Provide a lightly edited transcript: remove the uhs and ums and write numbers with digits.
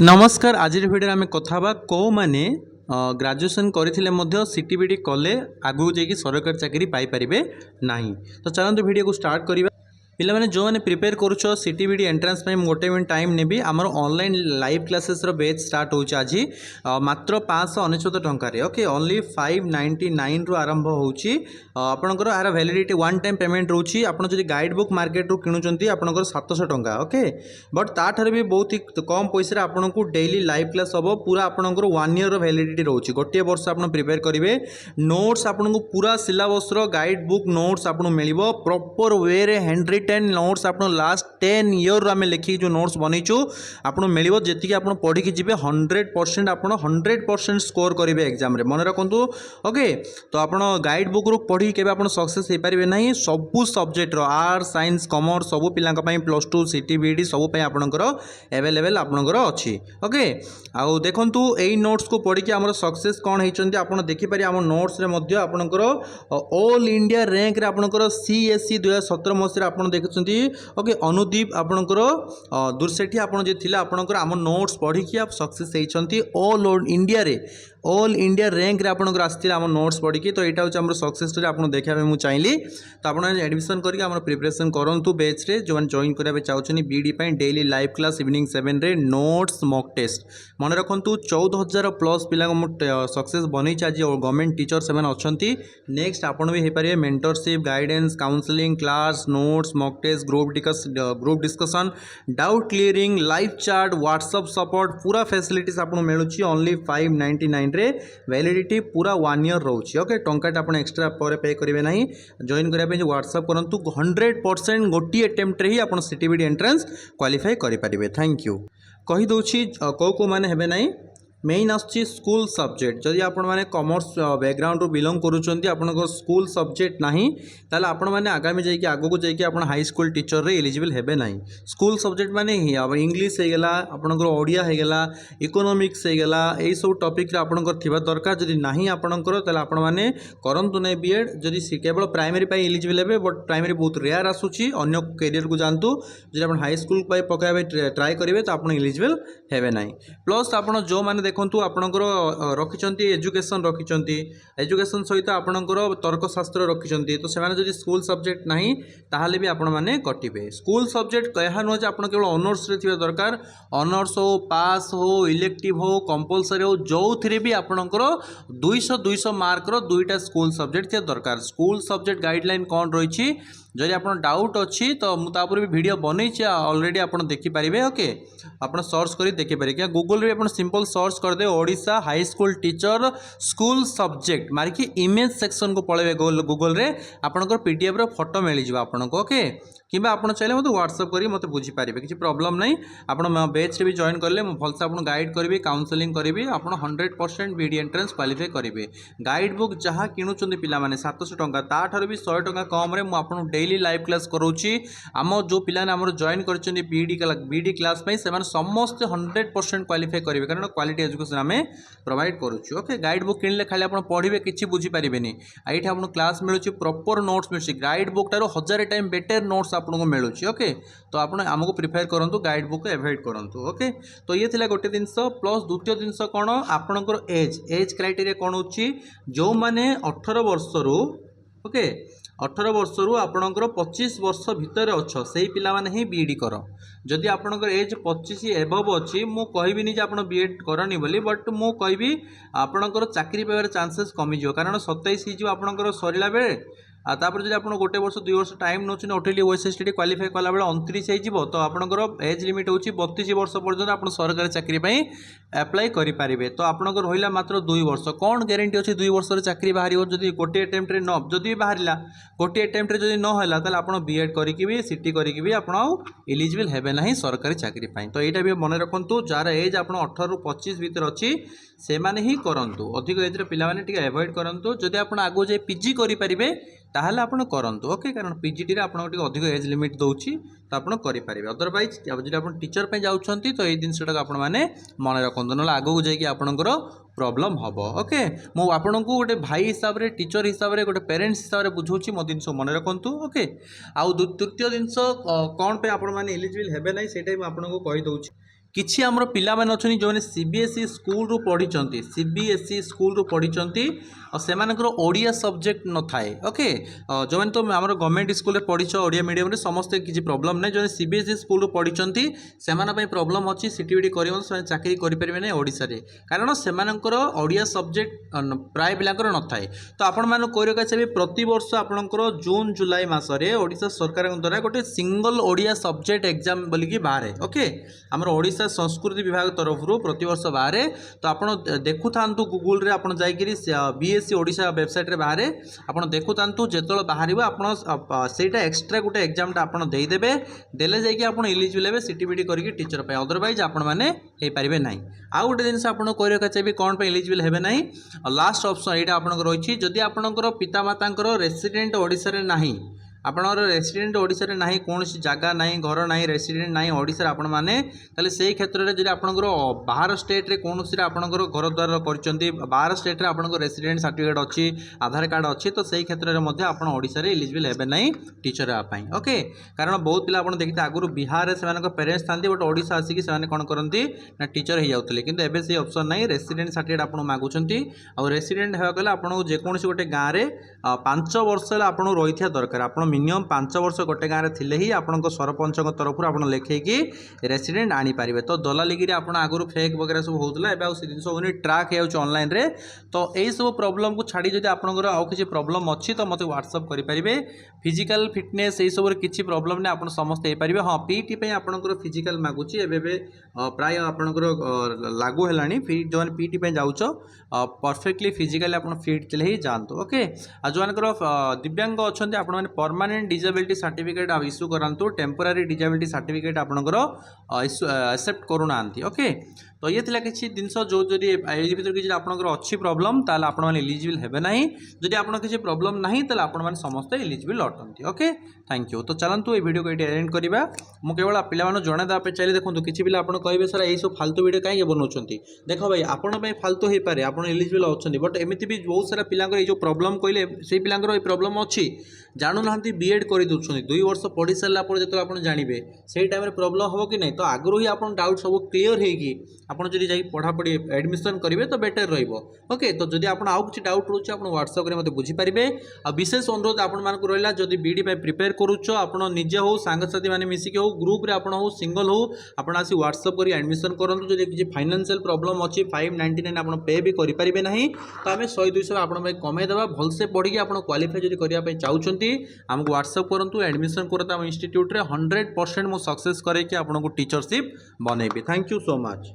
नमस्कार आज भिडियो आम कथा कौ मैंने ग्रेजुएशन करते सीटीबीटी कले आगू जाकि सरकारी चाकरी पाइपर ना। तो चलते वीडियो को स्टार्ट करवा। पिला माने जो मैंने प्रिपेयर करुछ सीटीबीटी एंट्रांस में गोटे मिनट टाइम नेबी आमर ऑनलाइन लाइव क्लासेस रो बैच स्टार्ट हो आज मात्र 599 टंकार ओके ओनली 599 रु आरंभ होची आपनकर यार वैलिडिटी वन टाइम पेमेंट रोची। आपन जदि गाइड बुक मार्केट रू किणुचंती आपनकर 700 टंका ओके बट ताठार भी बहुत ही कम पैसा आपन को डेली लाइव क्लास हम पूरा आपनकर 1 ईयर रो वैलिडिटी रोची। गोटे वर्ष आपन प्रिपेयर करेंगे नोट्स आपन को पूरा सिलेबस रो गाइड बुक नोट्स आपन मिलिबो प्रॉपर वे रे हैंड रिटन नोट्स आप लास्ट 10 ईयर आम लिखिक जो नोट्स बनईचु आपको मिल जी आप पढ़ी जी 100% आप 100% स्कोर करेंगे एग्जाम मन रखु ओके। तो आप गाइड बुक रू पढ़ी के सक्सेस हो पारे ना सबू सब्जेक्ट आर्ट्स साइंस कॉमर्स सबू पिला +2 सीटीबीटी सबूप आपंकर एवेलेबल आपंकर अच्छी ओके। आउ देखु यही नोट्स को पढ़ी आम सक्सेस कौन होती आप देखिपारे आम नोट्स आपंकर ऑल इंडिया रैंक आपंकर CSE 2017 मसीह आप देखुंती ओके। अनुदीप आपणकर दुर्सेठी आपन जे थिला आपणकर आम नोट्स पढ़ी कि आप सक्सेस होती ऑल इंडिया रे ऑल इंडिया रैंक रे आपणकर आसथिला आम नोट्स पढ़ी कि। तो यहाँ हूँ आम सक्सेस स्टोरी आपको देखा मुझे चाहिए। तो आप एडमिशन करके आम प्रिपरेशन करूँ बैच रे जो मैंने जॉइन कराया चाहते बीडी डेली लाइव क्लास इवनिंग 7 रे नोट्स मॉक टेस्ट मन रखु 14,000 प्लस पिला सक्सेस बनई आज गवर्नमेंट टीचर से अच्छा। नेक्स्ट आपड़ भी हो पारे mentorship guidance counselling class notes mock test group discussion doubt clearing live chart WhatsApp support पूरा फैसिलिटीज आपको मिलूँ ओनली 599 रे वैलिडिटी पूरा 1 ईयर रोचे ओके। टंकाटा आप एक्सट्रा पर पे करेंगे ना जॉइन करने व्हाट्सएप करूँ 100% गोटे अटेम्प्ट रे ही आप सीटीबीटी एंट्रेंस क्वालिफाई करेंगे। थैंक यू कहीदे कौ कौ मैंने हेबे ना मेन आसुची स्कूल सब्जेक्ट जदि आपण माने कॉमर्स बैकग्राउंड रू बिलोंग करूचंती आपनको स्कूल सब्जेक्ट नाही ताले आपण माने आगामी जाइए आगो को जाइए आपण हाई स्कूल टीचर रे एलिजिबल हेबे नाही। स्कूल सब्जेक्ट माने ही अब इंग्लिश हे गेला आपनकर ओडिया हे गेला इकोनॉमिक्स हे गेला एई सब टॉपिक रे आपनकर थिबा दरकार जदि नाही आपनकर ताले आपण माने करंतु नै बीएड जदि केवल प्राइमरी पाई एलिजिबल हेबे बट प्राइमरी बहुत रेयर आसुची अन्य कैरियर को जानतु जदि आपण हाई स्कूल पाई पकाबे ट्राई करिवे तो आपण एलिजिबल हेबे नाही। प्लस आपण जो माने देखु आपणकर रखिंट एजुकेशन रखिंट एजुकेशन सहित आपणकर तर्कशास्त्र रखिंट तो से स्कूल सब्जेक्ट ना ताहले भी आपण मैंने कटिबे। स्कूल सब्जेक्ट यह नुह आप केवल ऑनर्स रे थिबा दरकार ऑनर्स हो पास हो इलेक्टिव हो कंपलसरी हो जो थी भी आपणकर 200 मार्क रो दुईटा स्कूल सब्जेक्ट थिबा दरकार। स्कूल सब्जेक्ट गाइडलाइन कौन रही जदि आप डाउट अच्छी तो मुझे भी वीडियो बनई ऑलरेडी आप देखिपारे ओके। आप सर्च कर देखिपारे क्या गूगल रे आप सिंपल सर्च करदे Odisha high school teacher school subject मारिकी इमेज सेक्शन को पलैबे गूगल रे आपनकर पीडीएफ रो फोटो मिल जाए आपको ओके। कि आप चाहिए मतलब व्हाट्सएप करी मत बुझीपारे किसी प्रॉब्लम नहीं आप बैच भी जॉइन कले भलसे आप गाइड करी काउंसलिंग करी आप 100% बीडी एंट्रेंस क्वालिफाई करेंगे। गाइड बुक जहाँ किणुंट पे 700 टंका ताठार भी 100 टंका कम रे मुझे डेली लाइव क्लास करोची आम जो पिलाने आम जॉइन कर बीडी क्लास से समस्त 100% क्वालिफाई करेंगे कारण क्वालिटी एजुकेशन आम प्रोवाइड करुच्छू ओके। गाइड बुक किणले खाली आप पढ़े किसी बुझीपारे ये आपको क्लास मिलूँ प्रॉपर नोट्स मिलूँ गाइड बुक टारू 1000 टाइम बेटर नोट्स आपको मिलूँ ओके। तो आप आमको प्रिफेयर करूँ गाइड बुक एवॉइड करूँ ओके। तो ये थिला गोटे जिनस प्लस द्वितीय जिनस कौन आपणकर एज क्राइटेरिया कौन हो जो मैंने 18 वर्ष रु ओके 18 वर्ष रु आपणकर 25 वर्ष भितर अच्छ से पिला माने ही बीएड कर जदि आपणकर एज 25 एबव अच्छी मु कहबिनी जे आपण बीएड करनी बोली बट मु कहबी आपणकर चाकरी पाइबार चांसेस कमी जो कारण 27 ही आपणकर सरिला बेले तापर जब आप गोटे वर्ष 2 वर्ष टाइम नौन ओटीटी ओएसएसटी क्वालिफाई कला बेले 29 हो तो आपंकर एज लिमिट हो 32 वर्ष पर्यटन आप सरकारी चाकरी एप्लाई करेंगे। तो आपंकर रहा मात्र 2 वर्ष कौन ग्यारंटी अच्छी 2 वर्ष चाकरी बाहर जब गोटे अटेम्प्ट रे न जदि बाहर गोटे अटेम्प्ट रे जदि नहला ताले आप बीएड करी सीटी करी आप एलिजिबल हेबे ना सरकारी चाकरी। तो यहाँ भी मन रखु जार एज आप 18 रु 25 भितर अच्छी से माने ही करंतु अधिक एज पिला माने टिके एवॉइड करंतु जदि आप आगो जाए पीजी करेंगे ताहले आपण करंतु ओके कारण पीजीटी रे आपण टिके अधिक एज लिमिट दउची तो आपण करि पारिबे। अदरवाइज जदि आपण टीचर पे जाउछंती तो एई दिनसटा आपण माने मन रखंतु न आगो को जाई कि आपणकर प्रॉब्लम हम ओके। मु आपन को गोटे भाई हिसाब रे टीचर हिसाब रे गोटे पेरेंट्स हिसाब रे बुझौची मो दिन मन रखंतु ओके। आउ तृतीय दिन कौन पे आपण माने एलिजिबल हेबे नै सेटा भी आपन को कहि दउची किछि आमर पिला माने अछनी जो सीबीएसई स्कूल रू पढ़ी सीबीएसई स्कूल रू पढ़ी और सेमानकर ओडिया सब्जेक्ट न थाए ओके जो मैंने तो आम गवर्नमेंट स्कूल पढ़ी ओडिया मीडियम रे समस्ते किसी प्रॉब्लम नहीं जो सीबीएसई स्कूल रू पढ़ी से प्रॉब्लम अच्छी सीटीबीटी कर चाकरी करेंगे ना ओडिशा रे कारण सेमानकर ओडिया सब्जेक्ट प्राय पिलांकर न थाए तो आपण मानु कहरका चाहिए प्रति वर्ष आपणकर जून जुलाई मासरे ओडिशा सरकार द्वारा गोटे सिंगल ओडिया सब्जेक्ट एग्जाम बोलिकी बाहर ओके आमर ओडिशा संस्कृति विभाग तरफ प्रति वर्ष बाहर तो आप देखु था गूगल रे आप बीएससी ओडिशा वेबसाइट रे बाहर आप देखु था जो बाहर आपटा एक्सट्रा गोटे एग्जामटा आप देदेवे देले जाकि आप इलिजिबल हे सीटीबीटी करके टीचर पे अदरवाइज आपण मैंने हो पारे ना आउ गोटे जिन आपको कही रखा चाहिए कौन पे इलिजिबल हे ना लास्ट ऑप्शन यहाँ आपंकर रही जदि आपंकर पितामाता रेसिडेंट ओडिशा रे नाही आपणर रेसिडेंट ओडिशा रे नाही कौन जगह ना घर ना रेसिडेंट ना ओडिशा आपण मैंने ताले से क्षेत्र में जब आपंकर बाहर स्टेट रे कौन सी आपंकर घर द्वार कर बाहर स्टेट रे आपंकर रेसिडेंट सर्टिफिकेट अच्छी आधार कार्ड अच्छी तो से क्षेत्र में आप ओडिशा रे इलिजिबल हे ना टीचर हाँपाई ओके कारण बहुत पिला आप देखते आगुरी बिहार से पेरेन्ट्स था बट ओडिशा आसिक कौन करती ना टीचर हो जाते किंतु एबे से ऑप्शन नहीं रेसिडेंट सर्टिफिकेट आप मागुंट और रेसिडेंट होगा कले आपको जेकोसी गोटे गाँव में 5 वर्ष आपको रही दरकार आप मिनिमम 5 वर्ष गोटे गाँव में ही आपंक सरपंच तरफ आप लिखेकी रेसिडेंट आनीपारे तो दलालिगिरी आप आगुरी फेक वगैरह सब होता है से जिन सब ट्राक हो ऑनलाइन रे तो यही सब प्रॉब्लम को छाड़ी जब आपंकर आउ किसी प्रॉब्लम अच्छी तो मत व्हाट्सअप करेंगे फिजिकल फिटनेस यही सब किसी प्रॉब्लम नहीं आप समस्त हो पारे हाँ पीटी आपंकर फिजिकल मागुची एवं प्राय आपंकर लागू है जो पीटी जाऊच परफेक्टली फिजिकल आप फिट थे ही जातु ओके आ जो दिव्यांग अच्छा आप परमानेंट डिजेबिलिटी सर्टिफिकेट इश्यू करातु टेम्पोरारी डिजेबिलिटी सर्टिफिकेट आपंकर एक्सेप्ट करूना ओके तो ये थिला किसी जिनस जो जदि भर किसी आपंकर अच्छी प्रॉब्लम ताले आपण माने इलिजिबल हेबे नाही जदि आपण किसी प्रॉब्लम नाही ताले आपण माने समस्त इलिजिबल अटंती ओके थैंक यू तो चलतु ये वीडियो को ये एंड करवा मु केवल पिला माने जणे देबा चाहिए देखो किसी पिला आपण कहबे सर यही सब फालतू वीडियो कहीं बनाउछंती देखो भाई आपण पे फालतू हो पारे आपण इलिजिबल अछंती बट एमिति भी बहुत सारा पिलांकर जो प्रॉब्लम कहले से पिलांकर ये प्रॉब्लम अच्छी जानू ना बीएड कर दउछंती 2 वर्ष पढ़ी सारा पर जो आप जानवे से टाइम प्रॉब्लम हम कि नहीं तो आगु ही आप डाउट सब क्लीयर होगी आपड़ जब जा पढ़ापढ़ी एडमिशन करेंगे तो बेटर रोके तो जब आप आउ किसी डाउट रोचे आप व्हाट्सअप में बुझीपारे आ विशेष अनुरोध आपण मानक रहा जब बीडी प्रिपेयर करुच आप निजे हो सांगसाथी मैंने मिसिक हो ग्रुप आप सिंगल हो आप व्हाट्सअप कर एडमिशन करूँ जब किसी फाइनेंशियल प्रॉब्लम अच्छी 599 आप पे भी करेंगे ना तो आम 100-200 आप कमेदेवा भलसे पढ़ी आप क्वालिफाई जब करने चाहते आमको व्हाट्सअप करूँ एडमिशन करते इंस्टीट्यूट रे 100% मु सक्सेस करके आपको टीचरशिप बनैबी थैंक यू सो मच।